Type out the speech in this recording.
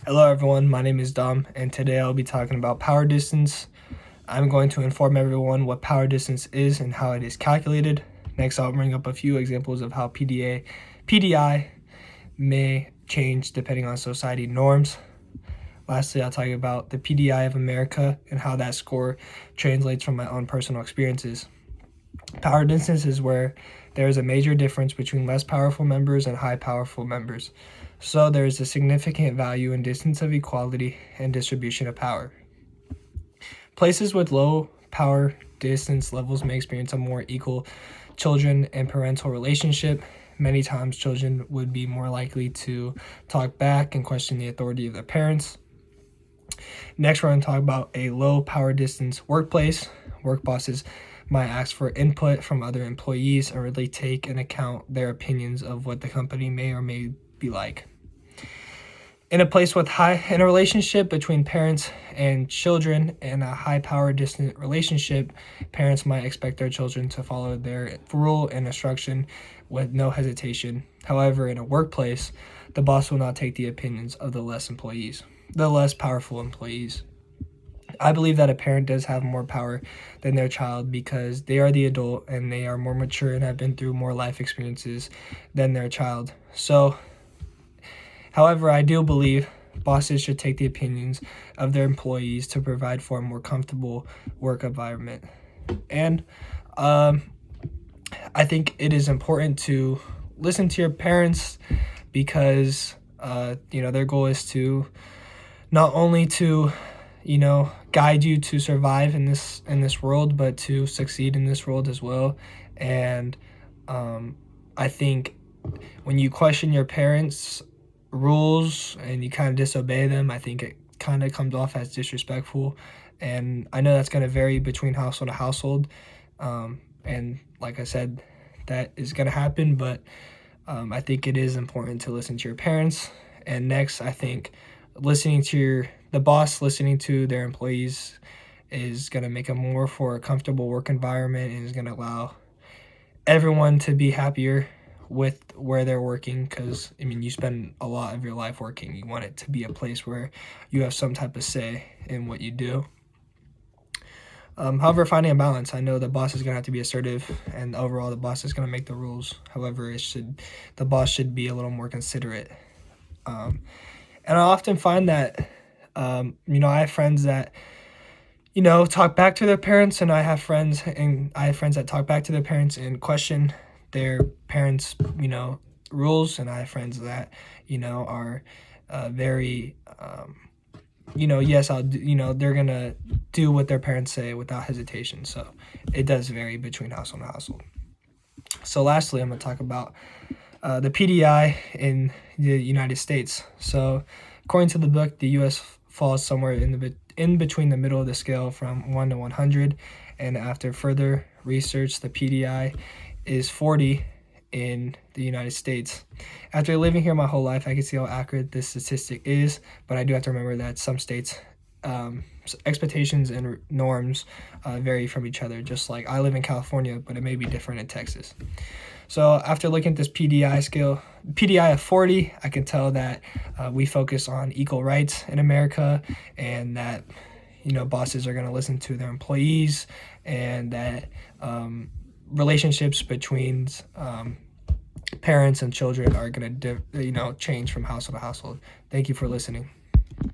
Hello everyone, my name is Dom, and today I'll be talking about power distance. I'm going to inform everyone what power distance is and how it is calculated. Next, I'll bring up a few examples of how PDI may change depending on society norms. Lastly, I'll talk about the PDI of America and how that score translates from my own personal experiences. Power distance is where there is a major difference between less powerful members and high powerful members. So there is a significant value in distance of equality and distribution of power. Places with low power distance levels may experience a more equal children and parental relationship. Many times children would be more likely to talk back and question the authority of their parents. Next, we're going to talk about a low power distance workplace. Work bosses might ask for input from other employees and really take into account their opinions of what the company may or may be like. In a place with in a relationship between parents and children and a high power distant relationship, parents might expect their children to follow their rule and instruction with no hesitation. However, in a workplace, the boss will not take the opinions of the less powerful employees. I believe that a parent does have more power than their child because they are the adult and they are more mature and have been through more life experiences than their child. However, I do believe bosses should take the opinions of their employees to provide for a more comfortable work environment. And I think it is important to listen to your parents because their goal is to not only to guide you to survive in this world, but to succeed in this world as well. And I think when you question your parents' rules and you kind of disobey them, I think it kind of comes off as disrespectful. And I know that's going to vary between household to household. And like I said, that is going to happen, but I think it is important to listen to your parents. And next, I think listening to the boss listening to their employees is going to make a more for a comfortable work environment and is going to allow everyone to be happier with where they're working, because you spend a lot of your life working. You want it to be a place where you have some type of say in what you do. However, finding a balance, I know the boss is going to have to be assertive, and overall the boss is going to make the rules. However, the boss should be a little more considerate. And I often find that I have friends that talk back to their parents, and I have friends that talk back to their parents and question their parents' rules, and I have friends that are very yes, I'll do, they're gonna do what their parents say without hesitation. So it does vary between household to household. So lastly, I'm going to talk about the PDI in the United States. So according to the book, the U.S. falls somewhere in between the middle of the scale from 1 to 100, and after further research, the PDI is 40 in the United States. After living here my whole life, I can see how accurate this statistic is, but I do have to remember that some states' expectations and norms vary from each other. Just like I live in California, but it may be different in Texas. So after looking at this PDI scale, PDI of 40, I can tell that we focus on equal rights in America, and that bosses are going to listen to their employees, and that relationships between parents and children are going to change from household to household. Thank you for listening.